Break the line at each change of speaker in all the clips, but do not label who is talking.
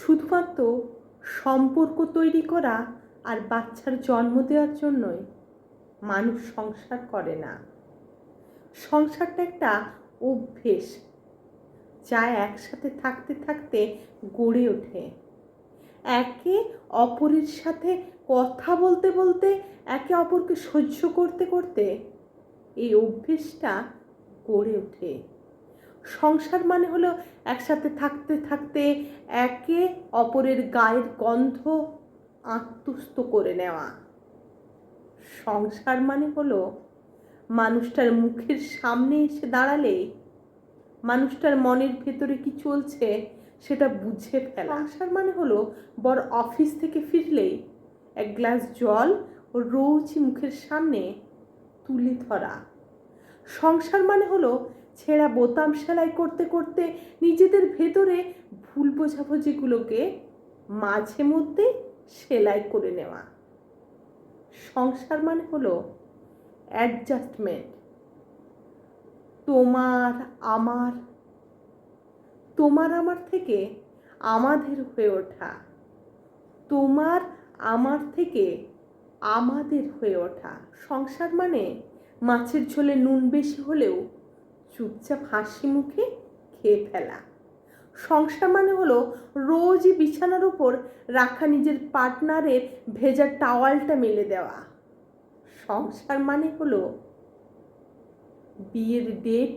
শুধুমাত্র সম্পর্ক তৈরি করা আর বাচ্চার জন্ম দেওয়ার জন্যই মানুষ সংসার করে না। সংসারটা একটা অভ্যেস, যা একসাথে থাকতে থাকতে গড়ে ওঠে। একে অপরের সাথে কথা বলতে বলতে, একে অপরকে সহ্য করতে করতে এই অভ্যেসটা গড়ে ওঠে। সংসার মানে হলো একসাথে থাকতে থাকতে একে অপরের গায়ের গন্ধ আত্মস্থ করে নেওয়া। সংসার মানে হলো মানুষটার মুখের সামনে এসে দাঁড়ালে মানুষটার মনের ভেতরে কি চলছে সেটা বুঝে ফেলা। সংসার মানে হলো বড় অফিস থেকে ফিরলেই এক গ্লাস জল ও রোজই মুখের সামনে তুলে ধরা। সংসার মানে হলো ছেঁড়া বোতাম সেলাই করতে করতে নিজেদের ভেতরে ভুল বোঝাবুঝিগুলোকে মাঝে মধ্যে সেলাই করে নেওয়া। সংসার মানে হলো অ্যাডজাস্টমেন্ট, তোমার আমার থেকে আমাদের হয়ে ওঠা, তোমার আমার থেকে আমাদের হয়ে ওঠা। সংসার মানে মাছের ঝোলে নুন বেশি হলেও চুপচাপ হাসি মুখে খেয়ে ফেলা। সংসার মানে হলো রোজই বিছানার উপর রাখা নিজের পার্টনারের ভেজা টাওয়ালটা মেলে দেওয়া। সংসার মানে হলো বিয়ের ডেট,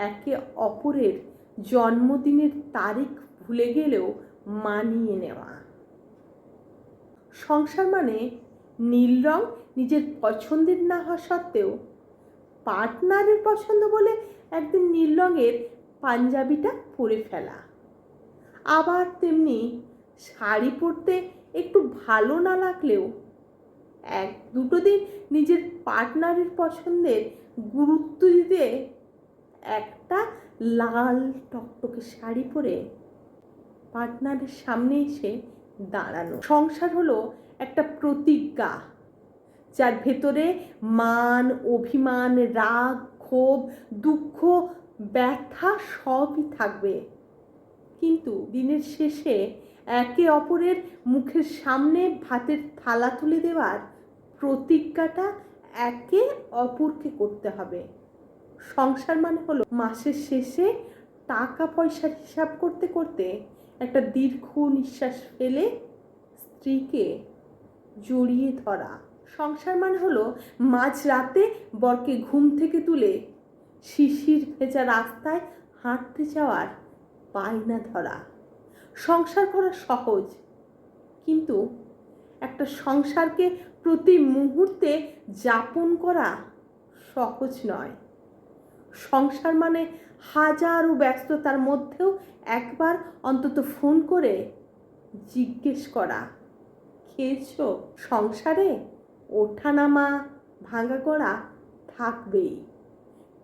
একে অপরের জন্মদিনের তারিখ ভুলে গেলেও মানিয়ে নেওয়া। সংসার মানে নীল রং নিজের পছন্দের না হওয়া সত্ত্বেও পার্টনারের পছন্দ বলে একদিন নীল রঙের পাঞ্জাবিটা পরে ফেলা। আবার তেমনি শাড়ি পরতে একটু ভালো না লাগলেও এক দুটো দিন নিজের পার্টনারের পছন্দের গুরুত্ব দিতে একটা লাল টকটকে শাড়ি পরে পার্টনারের সামনে এসে দাঁড়ানো। সংসার হলো একটা প্রতিজ্ঞা, যার ভেতরে মান, অভিমান, রাগ, ক্ষোভ, দুঃখ, ব্যথা সবই থাকবে। কিন্তু দিনের শেষে একে অপরের মুখের সামনে ভাতের থালা তুলে দেওয়ার প্রতিজ্ঞাটা একে অপরকে করতে হবে। সংসার মানে হলো মাসের শেষে টাকা পয়সার হিসাব করতে করতে একটা দীর্ঘ নিঃশ্বাস ফেলে স্ত্রীকে জড়িয়ে ধরা। সংসার মানে হলো মাঝরাতে বরকে ঘুম থেকে তুলে শিশির ভেজা রাস্তায় হাঁটতে যাওয়ার বায়না ধরা। সংসার করা সহজ, কিন্তু একটা সংসারকে প্রতি মুহূর্তে যাপন করা সহজ নয়। সংসার মানে হাজারো ব্যস্ততার মধ্যেও একবার অন্তত ফোন করে জিজ্ঞেস করা, খেয়েছো? সংসারে ওঠানামা, ভাঙা গড়া থাকবেই,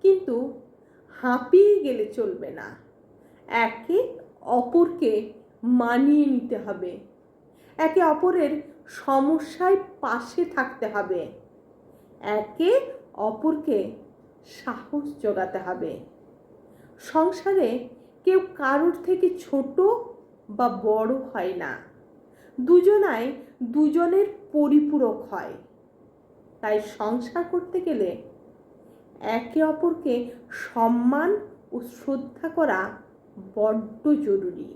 কিন্তু হাঁপিয়ে গেলে চলবে না। একে অপরকে মানিয়ে নিতে হবে, একে অপরের সমস্যায় পাশে থাকতে হবে, একে অপরকে সাহস জোগাতে হবে। সংসারে কেউ কারোর থেকে ছোট বা বড় হয় না, দুজনাই দুজনের পরিপূরক হয়। তাই সংসার করতে গেলে একে অপরকে সম্মান ও শ্রদ্ধা করা বড্ড জরুরি।